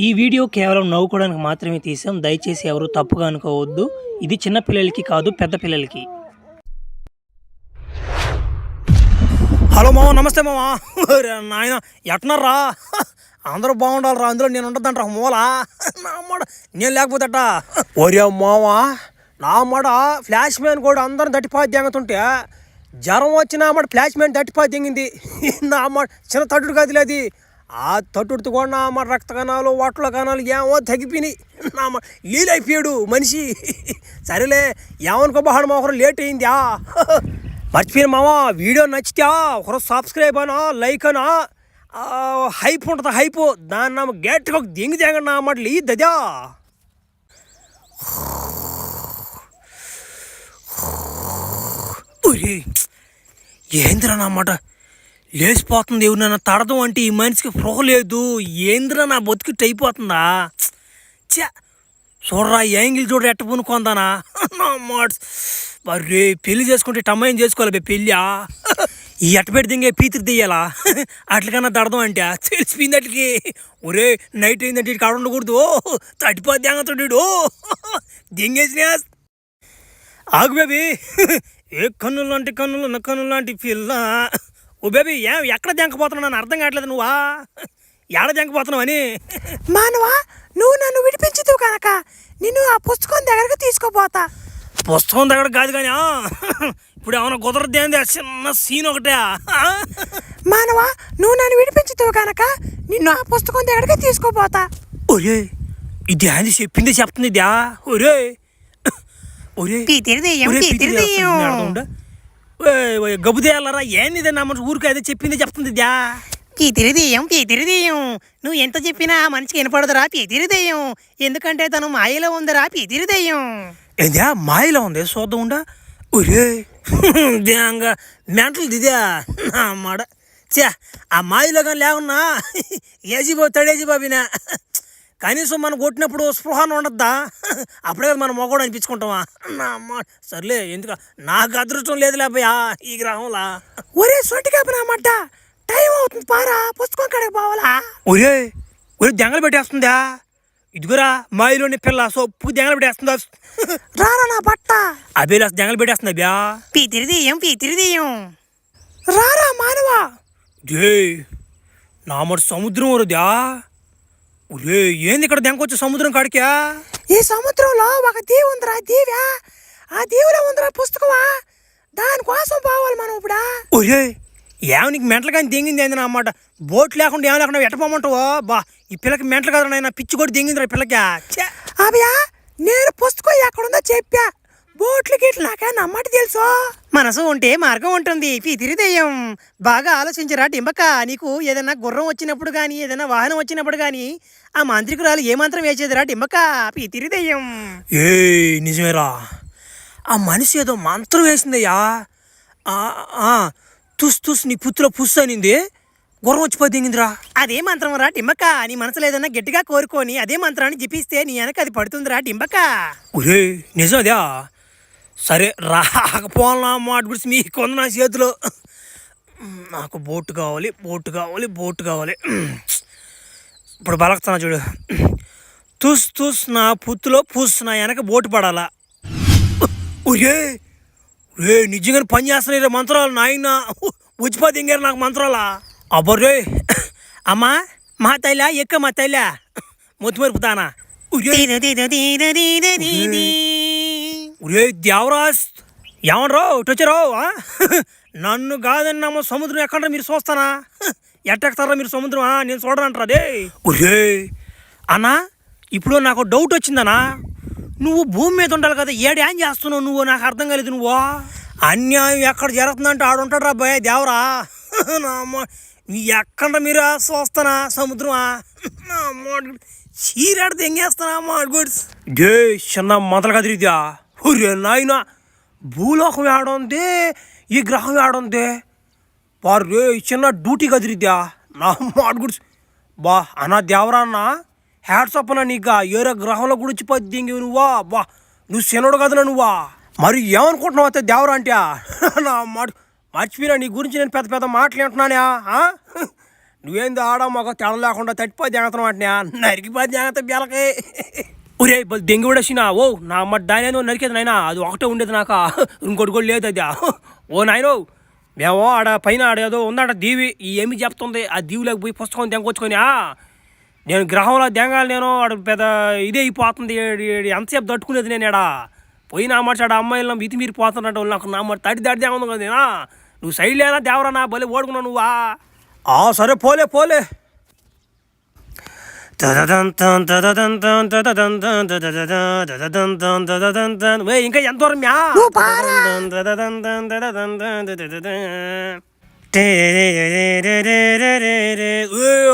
ఈ వీడియో కేవలం నవ్వుకోవడానికి మాత్రమే తీసాం. దయచేసి ఎవరు తప్పుగా అనుకోవద్దు. ఇది చిన్న పిల్లలకి కాదు, పెద్ద పిల్లలకి. హలో మామ, నమస్తే మామ. నాయన ఎట్నర్రా? అందరూ బాగుండాలిరా, అందులో నేను ఉండద్దంటారా మూల. నా అమ్మడ నేను లేకపోతేట ఒరే మామ, నా అమ్మడ ఫ్లాష్ మ్యాన్ కూడా అందరం దట్టిపాతి దింగుతుంటే జ్వరం వచ్చిన అమ్మడ ఫ్లాష్ మ్యాన్ దట్టిపాతి దింగింది. నా అమ్మ చిన్న తట్టుడు గదిలే అది. ఆ తట్టుడుతో కూడా నా అమ్మ రక్త కణాలు వాట్ల కణాలు ఏమో తగ్గిపోయినాయి. నా అమ్మ లీలైపోయాడు మనిషి. సరేలే, ఏమనుకోబాడు మా ఒకరు లేట్ అయిందా. మర్చిపోయిన మామ, వీడియో నచ్చితే ఒకరు సబ్స్క్రైబ్ అనా, లైక్ అనా, హైప్ ఉంటుంది హైప్, దాన్ని నా గట్టిగా దింగి దిగండి నా మాటలు ఈ దదా. ఏంద్రా నా మాట లేచిపోతుంది. ఎవరినైనా తడదాం అంటే ఈ మనిషికి స్పృహ లేదు. ఏంద్రా నా బతికిట్టు అయిపోతుందా? చా చూడరా, యాంగిల్ చూడ ఎట్ట పునుకుందానా. నా మాట మరే పెళ్లి చేసుకుంటే టమ్మాయిని చేసుకోవాలి పెళ్ళి. ఈ ఎట్టపెట్టి దింగే పీతిరి దియ్యాలా అట్లకన్నా దడదాం అంటే తెలిసిపోయింది అట్లకి. ఒరే నైట్ అయిందంటే ఇటు కాడ ఉండకూడదు, తడిపోద్ది దింగతుడు దింగేసిన. ఆగు బేబీ, ఏ కన్నులు లాంటి కన్నులు నా కన్నులు లాంటి పిల్ల. ఓ బేబీ, ఎక్కడ దింకపోతున్నావు నన్ను అర్థం కావట్లేదు. నువ్వా ఎక్కడ దింకపోతున్నావు అని. మానవా, నువ్వు నన్ను విడిపించదు కనుక నిన్ను ఆ పుస్తకం దగ్గరకు తీసుకోపోతా. పుస్తకం దగ్గర కాదు కానీ ఇప్పుడు ఏమైనా కుదరద్దేంది చిన్న సీన్ ఒకటే. మానవా, నువ్వు నన్ను విడిపించదు కనుక నిన్ను ఆ పుస్తకం దగ్గరకు తీసుకోపోతా. ఒరే ఇది అది చెప్పింది చెప్తుంది ఇదా. ఒరే ఒరే గబుదేయాలరా ఏంది నా మనసు ఊరికి అదే చెప్పింది చెప్తుంది ఇదా. పీతిరిదెయ్యం పీతిరిదెయ్యం, నువ్వు ఎంత చెప్పినా మనిషికి వినపడదురా పీతిరిదెయ్యం. ఎందుకంటే తను మాయలో ఉందిరా పీతిరిదెయ్యం. ఏందా మాయలో ఉంది చూద్దాం ఉండా. ఒరే దేంగా మెంటలు దిదా నా మాడ. చా ఆ మాయలో కానీ లేకున్నా ఏజీబాబు బాబినా. కనీసం మనం కొట్టినప్పుడు స్పృహాన్ని ఉండద్దా? అప్పుడే కదా మనం మొగోడు అనిపించుకుంటామా. నా అమ్మ సర్లే, ఎందుకు నాకు అదృష్టం లేదు లేపయా ఈ గ్రహంలా. ఒరే సొంటికాపనమాట, టైం అవుతుంది పారా, పుస్తకం కడకి పోవాలా. ఒరే ఒరే దెంగలు పెట్టేస్తుందా? ఇదిగురా మాయలోని పిల్ల సొప్పు దెంగలు పెట్టేస్తుందా. రారా నా బట్ట. అబేలా దెంగలు పెట్టేస్తుందా బ్యా. పీతిరిదెయ్యం రారా మానవా. డే నా మరి సముద్రం వరదా. ఒరే ఏంది ఇక్కడ దెంకొచ్చే సముద్రం కాడికా? ఈ సముద్రంలో ఒక దీవి ఉందిరా, దీవా. ఆ దీవిలో ఉందిరా పుస్తకమా, దానికోసం పోవాలి మనం ఇప్పుడా. ఒరే ఏమనికి మెంటలు కానీ దింగింది ఏంది అన్నమాట. బోట్ లేకుండా ఏం లేకుండా ఎట్టపోమంటావో బా. ఈ పిల్లకి మెంటలు కదా నాయన, పిచ్చి కూడా దింగింది రా పిల్లకి. అభయా, నేను పుస్తకం ఎక్కడుందో చెప్పా. బోట్లు గిట్లు నాకే నమ్మటి తెలుసు. మనసు ఉంటే మార్గం ఉంటుంది పీతిరిదెయ్యం. బాగా ఆలోచించరా డింబక. నీకు ఏదైనా గుర్రం వచ్చినప్పుడు కానీ, ఏదైనా వాహనం వచ్చినప్పుడు కానీ ఆ మాంత్రికురాలు ఏ మంత్రం వేసేదిరా డింబక? పీతిరిదెయ్యం. ఏ నిజమేరా, ఆ మనిషి ఏదో మంత్రం వేసిందయ్యా. తుస్ తుస్ నీ పుత్తులో పుస్ అనింది, గుర్రం వచ్చిపోయి దింగిందిరా. అదే మంత్రం రా డింబక. నీ మనసులో ఏదైనా గట్టిగా కోరుకొని అదే మంత్రాన్ని జపిస్తే నీ వెనక అది పడుతుందిరా డింబక. ఒరే నిజం అదా? సరే రాకపోవాలన్నా మాట గురించి మీకు ఉంది నా చేతిలో. నాకు బోటు కావాలి, బోటు కావాలి, బోటు కావాలి. ఇప్పుడు బలకుతున్నా చూడు. తుస్ తుస్ నా పుత్తులో పుస్, నా వెనక బోటు పడాలా. ఒరే రే నిజంగానే పని చేస్తున్నాయి మంత్రాలు నాయన. ఉచిపా దింగారు నాకు మంత్రాలా. అబ్బర్రే అమ్మా మా తైలా ఎక్క మా తైలా మొత్తం మరుపుతానా. ఒరే దేవరాజ్ ఏమనరా వచ్చారో. నన్ను కాదన్నామో సముద్రం ఎక్కడ మీరు చూస్తానా? ఎట్టెక్తారా మీరు సముద్రం? నేను చూడనంటారా అదే. ఒరే అన్నా, ఇప్పుడు నాకు డౌట్ వచ్చిందనా. నువ్వు భూమి మీద ఉండాలి కదా, ఏం చేస్తున్నావు నువ్వు? నాకు అర్థం కాలేదు. నువ్వు అన్యాయం ఎక్కడ జరుగుతుందంటే ఆడుంటాడు రా భయ దేవరా. నీ ఎక్కడ మీరు చూస్తానా సముద్రమా? చీరాడితే ఎంగేస్తానా గుడ్స్. డే చిన్న మొదలు కదిరిద్దా. ఒరే నాయన, భూలోకం ఏడుంది, ఈ గ్రహం ఏడుంది వారు చిన్న డ్యూటీ కదిరిద్దా నా మాట గుడ్స్. బా అన్నా దేవరా అన్న హ్యాట్స్ అప్పనా నీకు. ఏరే గ్రహంలో గురించి పద్దింగి నువ్వా. బా నువ్వు శనుడు కదలా నువ్వా. మరి ఏమనుకుంటున్నావు అయితే దేవరా అంటే నా మాట. మర్చిపోయినా నీ గురించి నేను పెద్ద పెద్ద మాటలు అంటున్నానే. నువ్వేంది ఆడ మాకు తెడ లేకుండా తట్టిపోయి జాగ్రత్త వాటినా నరికిపోయి జాగ్రత్త బేలకి ఒరే దెంగి కూడా వచ్చినా ఓ నా అమ్మ దాని నరికేది నాయనా అది ఒకటే ఉండేది నాక ఇంకోటి కూడా లేదు అది ఓ నాయనో మేము ఆడ పైన ఆడ ఏదో ఉందాడ దీవి ఏమి చెప్తుంది ఆ దీవిలోకి పోయి పుస్తకం దెంగొచ్చుకొని నేను గ్రహంలో దెంగాలి నేను ఆడ పెద్ద ఇదే అయిపోతుంది ఎంతసేపు తట్టుకునేది నేను ఆడ పోయినా మాట ఆడ అమ్మాయిలు ఇతి మీరు పోతున్నట్టు నాకు నా మాట తడి దాడి దేముంది కదా నేనా నువ్వు సైడ్ లేనా దేవరా భలే ఓడుకున్నావు నువ్వా సరే పోలే పోలే ఇంకా ఎంత దూరం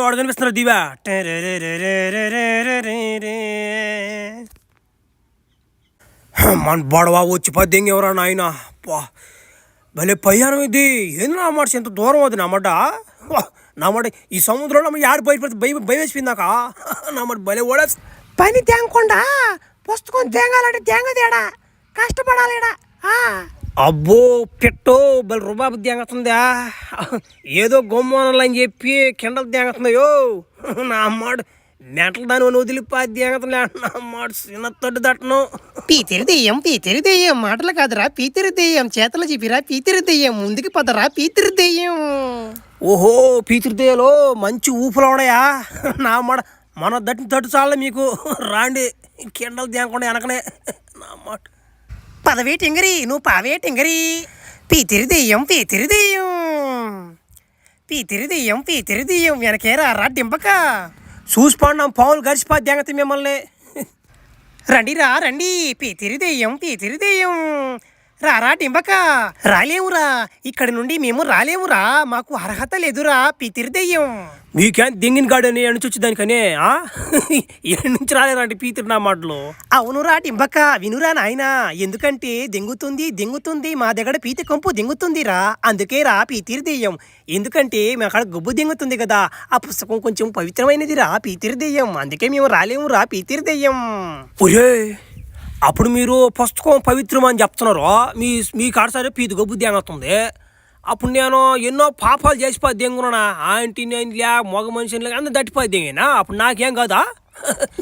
వాడు కనిపిస్తున్నారు దివా మన బడవా వచ్చి పద్దెంగి ఎవరా నాయన భలే పయ్యానం ఇది ఏంది నా మాట ఎంత దూరం అవుతుంది నా మాట ఈ సముద్రంలో యాడ బయటపడితే భయం వేసిపోయిందాక నా మాట భలే ఓడా పని తేంగకుండా పుస్తకం తేంగాలంటే తేంగదేడా కష్టపడాలిడా అబ్బో పెట్టో బలి రుబాబు తేంగతుందా ఏదో గొమ్మనలు అని చెప్పి కిండలు తేంగతుందయో నా మాట మెంటలు దాని వదిలిపోయి తేంగతుందా నా మాట చిన్నతోటి దట్టను పీతిరి దెయ్యం మాటలు కాదురా పీతిరి దెయ్యం చేతలు చెప్పిరా పీతిరి దెయ్యం ముందుకు పదరా పీతిరి దెయ్యం ఓహో పీతృదేలో మంచి ఊపులోడయా నా మాట మన తట్టు చాలే మీకు రాండి కిండలు తేనకుండా వెనకనే నా మాట పదవే టింగరి నువ్వు పావే టింగరి పీతిరి దెయ్యం వెనకేరా రా డింపక చూసిపోండి పావులు గడిచిపోద్ది దెంగతి మిమ్మల్ని రండి పీతిరి దెయ్యం రారా డింబక రాలేమురా ఇక్కడి నుండి మేము రాలేమురా మాకు అర్హత లేదురా పీతిరి దెయ్యం మీకేం దింగిన గాడని ఎన్నుంచి వచ్చి దానికనే ఎన్ని నుంచి రాలేరంటే పీతిరి నా మాటలు అవునురా డింబక వినురా నాయనా ఎందుకంటే దెంగుతుంది మా దగ్గర పీతి కొంపు దెంగుతుందిరా అందుకే రా పీతిరి దెయ్యం ఎందుకంటే మేము అక్కడ గుబ్బు దెంగుతుంది కదా ఆ పుస్తకం కొంచెం పవిత్రమైనదిరా పీతిరి దెయ్యం అందుకే మేము రాలేమురా పీతిరి దెయ్యం ఒరే అప్పుడు మీరు పుస్తకం పవిత్రం అని చెప్తున్నారు మీ కాడ సరే పీతి గబ్బు దెంగతుంది అప్పుడు నేను ఎన్నో పాపాలు చేసిపోయి దెంగునా ఆంటీ నేను మగ మనిషిని అందరూ దట్టిపోయి దెంగినా అప్పుడు నాకేం కాదా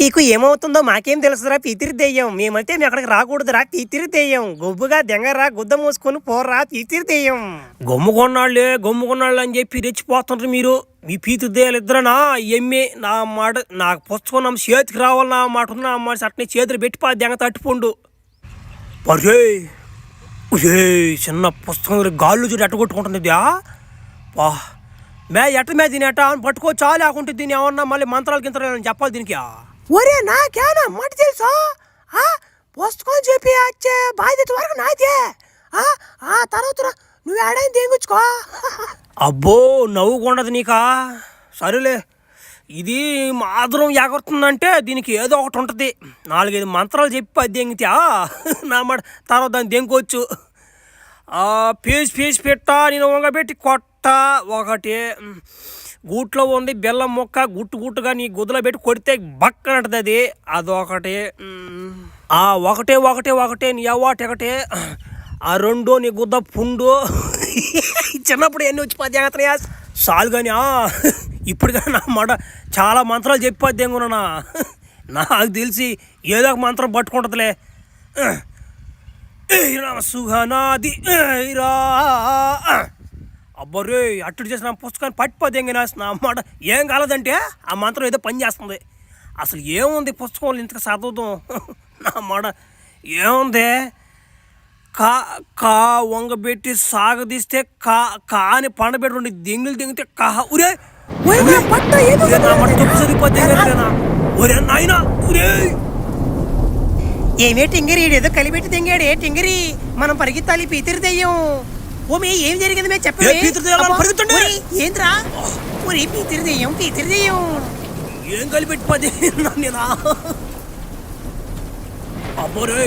నీకు ఏమవుతుందో మాకేం తెలుసురా పీతిరి దెయ్యం మేమైతే మేము అక్కడికి రాకూడదురా పీతిరి దెయ్యం గొబ్బుగా దెంగరా గుద్ద మూసుకొని పోర్రా పీతిరి దెయ్యం గమ్ముకున్నాళ్ళే అని చెప్పి రెచ్చిపోతుంటారు మీరు మీ పీతిరి దెయ్యాలు ఇద్దరనా ఎమ్మె నా మాట నాకు పుస్తకం చేతికి రావాలి నా మాట ఉంది నా మాట అట్నే చేతులు పెట్టిపో దెంగ తట్టుపోండు పరే చిన్న పుస్తకం గాళ్ళు చూడు ఎట్ట కొట్టుకుంటుంది ఎట్ట మీద దీని ఎట్ట పట్టుకో చాలు లేకుంటే దీన్ని ఏమన్నా మళ్ళీ మంత్రాలు గింతరాలని చెప్పాలి దీనికి ఒరే నాకేనా మాట తెలుసు పుస్తకం చెప్పి వచ్చే బాధ్యత వరకు నాదే ఆ తర్వాత నువ్వు ఏడైనా దెంగుచ్చుకో అబ్బో నవ్వుకుండదు నీకా సరేలే ఇది మాత్రం ఎగరుతుందంటే దీనికి ఏదో ఒకటి ఉంటుంది 4-5 మంత్రాలు చెప్పి అది దెంగితే నా మాట తర్వాత దాన్ని దెంగొచ్చు పీసి పెట్ట నేను వంగబెట్టి కొట్ట ఒకటి గూట్లో ఉంది బెల్లం మొక్క గుట్టుగా నీ గుద్దలో పెట్టి కొడితే బక్కనంటది అది అదొకటి ఒకటే నీ అవ్వాటి ఒకటే ఆ 2 నీ గుద్ద పుండు చిన్నప్పుడు ఎన్ని వచ్చి జాగ్రత్త చాలు కానీ ఇప్పుడు కానీ నా మాట చాలా మంత్రాలు చెప్పి దెంగునా నాకు తెలిసి ఏదో ఒక మంత్రం పట్టుకుంటుందిలే సుఖనాది అబ్బరే అట్టుడు చేసిన పుస్తకాన్ని పట్టిపోదెంగిన నా మాట ఏం కాలేదంటే ఆ మంత్రం ఏదో పని చేస్తుంది అసలు ఏముంది పుస్తకంలో ఇంతగా చదువుతాం నా మాట ఏముంది కా వంగబెట్టి సాగదీస్తే కాని పండబెట్టి దెంగులు దెంగితే ఉరే ఒరే నాయనా ఏమే టింగిరి ఏదో కలిపెట్టి తెంగాడు ఏ టింగిరి మనం పరిగెత్తాలి పీతిరి దెయ్యం ఏం జరిగింది మేము చెప్పండి ఏంద్రా ఒరే పీతిరి దెయ్యం ఏం కలిపెట్టి పది నేనా అబ్బోరే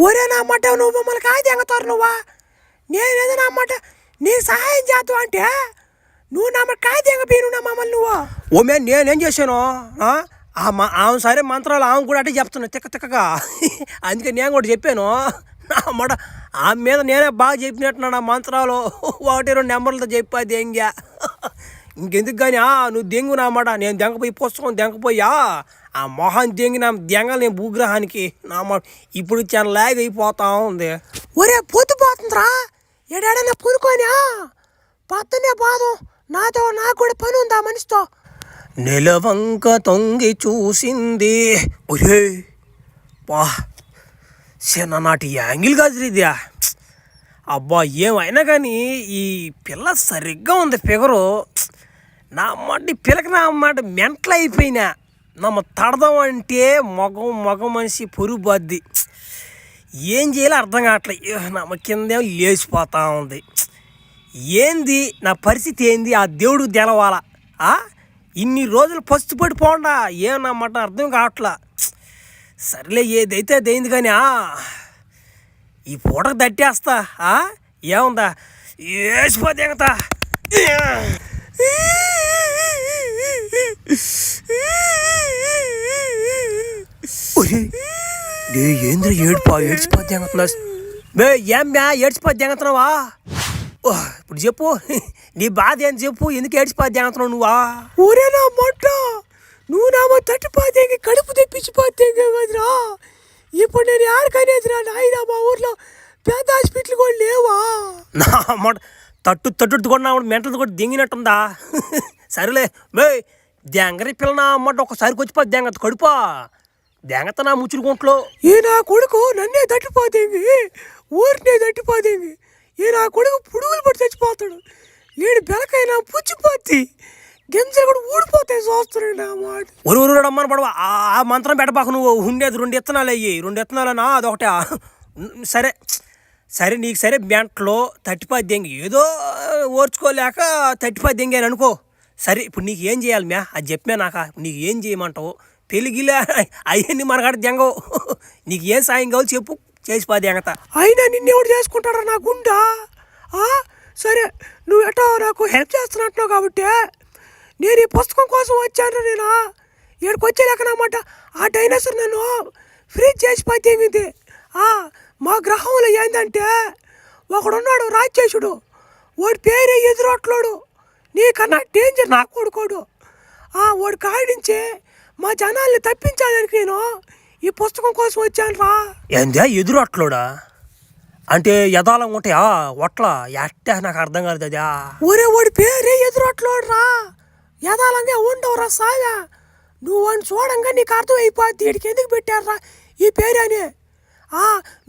ఒరే నా మాట నువ్వు మమ్మల్ని కాయ తెంగతారు నువ్వా నేనేదో నా మాట నీ సహాయం చేద్దావు అంటే నువ్వు నా మాట కాయ తెంగపోయి నా మమ్మల్ని నువ్వు నేనేం చేశాను ఆమె సరే మంత్రాలు ఆమె కూడా అంటే చెప్తున్నా తిక్కగా అందుకే నేను కూడా చెప్పాను నా మాట ఆమె మీద నేనే బాగా చెప్పినట్టున్నాను ఆ మంత్రాలు 1-2 నెంబర్లతో చెప్పా దెంగా ఇంకెందుకు కానీ నువ్వు దెంగు నా మాట నేను దెంగపోయి పుస్తకం దెంగపోయా ఆ మొహాన్ని దెంగి నా దెంగలు నేను భూగ్రహానికి నా మాట ఇప్పుడు చాలా లాగ్ అయిపోతా ఉంది. ఒరే పొద్దుపోతుందిరా ఏడాడైనా పునుకోని పొద్దునే బాదం నాతో నాకు కూడా పని ఉందా మనిషితో. నెలవంక తొంగి చూసింది ఒరే పా చిన్ననాటి యాంగిల్ కాదు ఇదా. అబ్బా ఏమైనా కానీ ఈ పిల్ల సరిగ్గా ఉంది ఫిగరు నా అమ్మాట పిల్లకి నా అమ్మాట మెంటల్ అయిపోయినా నమ్మ తడదాం అంటే మగం మనిషి పొరుగు బద్ది ఏం చేయాలో అర్థం కావట్లేదు. నమ్మ కిందేమో లేచిపోతా ఉంది. ఏంది నా పరిస్థితి ఏంది ఆ దేవుడు తెలవాలా ఇన్ని రోజులు పస్తు పడిపోండా ఏమన్నమాట అర్థం కావట్లా. సర్లే ఏదైతే అదైంది కానీ ఈ పూటకు తట్టేస్తా ఏముందా వేసిపోతే ఎంగతా ఏంద్ర ఏడ్చిపోతే ఎంగతున్నా బే ఏం బ్యా ఏడ్చిపోతే ఎంగతున్నావా ఇప్పుడు చెప్పు నీ బాధ ఏంటి చెప్పు ఎందుకు ఏడ్చిపోతే ఎంగతున్నావు నువ్వా. ఊరే నా మొట్ట నువ్వు నామో తట్టిపోతే కడుపు తెప్పించిపోతే కదరా ఇప్పుడు నేను ఆడకనేదిరా నాయన మా ఊర్లో పెద్ద హాస్పిటల్ కూడా లేవా. నా మాట తట్టు కూడా మెంటలు కూడా దెంగినట్టుందా. సరేలే బే దెంగరి పిల్ల నా అమ్మట ఒకసారికి వచ్చిపో దెంగత కడుపా దెంగత నా ముచ్చురుకుంట్లో. ఈ నా కొడుకు నన్నే తట్టిపోతేంగి ఊరినే తట్టిపోతేంగి ఈ నా కొడుకు పురుగులు పట్టి చచ్చిపోతాడు. ఈడు బెలకైనా పుచ్చిపోద్ది గింజలు కూడా ఊడిపోతాయి చూస్తున్నాడు నా మాట. ఊరు రమ్మని పడవా ఆ మంత్రం పెట్టబాకు నువ్వు ఉండేది 2 విత్తనాలు అయ్యి 2 విత్తనాలనా అదొకటే సరే నీకు సరే మెంట్లో 35 దెంగి ఏదో ఓర్చుకోలేక 35 దెంగి అని అనుకో. సరే ఇప్పుడు నీకు ఏం చేయాలి మ్యా అది చెప్పా నాక నీకు ఏం చేయమంటావు పెళ్ళిగిలే అవన్నీ మనకాడ దెంగవు నీకు ఏం సాయం కావాలి చెప్పు చేసిపో దెంగత. అయినా నిన్నెవడు చేసుకుంటాడా నా గుండా. సరే నువ్వు ఎటో నాకు హెల్ప్ చేస్తున్నట్టున్నావు కాబట్టి నేను ఈ పుస్తకం కోసం వచ్చాను. నేను ఇక్కడికి వచ్చేలేకనమాట ఆ డైనోసార్ నన్ను ఫ్రీజ్ చేసిపోయింది. మా గ్రహంలో ఏంటంటే ఒకడున్నాడు రాక్షసుడు వాడి పేరే ఎదురొట్లోడు నీకన్నా డేంజర్ నా కొడుకోడు. వాడు కాడించి మా జనాల్ని తప్పించాడానికి నేను ఈ పుస్తకం కోసం వచ్చాను రా. ఏందా ఎదురొట్లోడా అంటే యథాలం ఉంటాయా ఒట్ల ఎట్టే నాకు అర్థం కాదు అదా. ఒరే వాడి పేరే ఎదురొట్లోడు రా యథాలంగా ఉండవురా సాగా నువ్వు వాడిని చూడంగా నీకు అర్థం అయిపోద్ది వీడికి ఎందుకు పెట్టారా ఈ పేరు అని.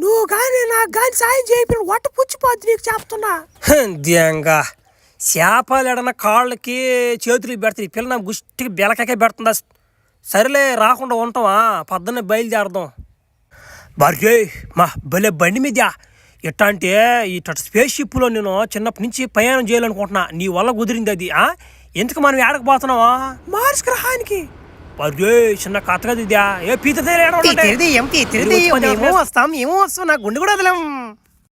నువ్వు కానీ నాకు కానీ సాయం చేయకపోయిన ఒట్ట పుచ్చిపోద్ది నీకు చెప్తున్నా. దేంగా చేపలు ఎడన కాళ్ళకి చేతులు పెడతాయి పిల్ల నా గుష్టికి బెలకకే పెడుతుందా. సరేలే రాకుండా ఉంటావా పొద్దున్నే బయలుదేరదాం. బర్రే మా భలే బండి మీద ఎట్టా అంటే ఈ స్పేస్ షిప్లో నేను చిన్నప్పటి నుంచి ప్రయాణం చేయాలనుకుంటున్నా నీ వల్ల కుదిరింది అది. ఎందుకు మనం ఏడకపోతున్నావా మార్స్ గ్రహానికి. బర్రే చిన్న కథ కదా ఇదా ఏ పీత వస్తాం ఏమో వస్తాం నా గుండె కూడా వదలం.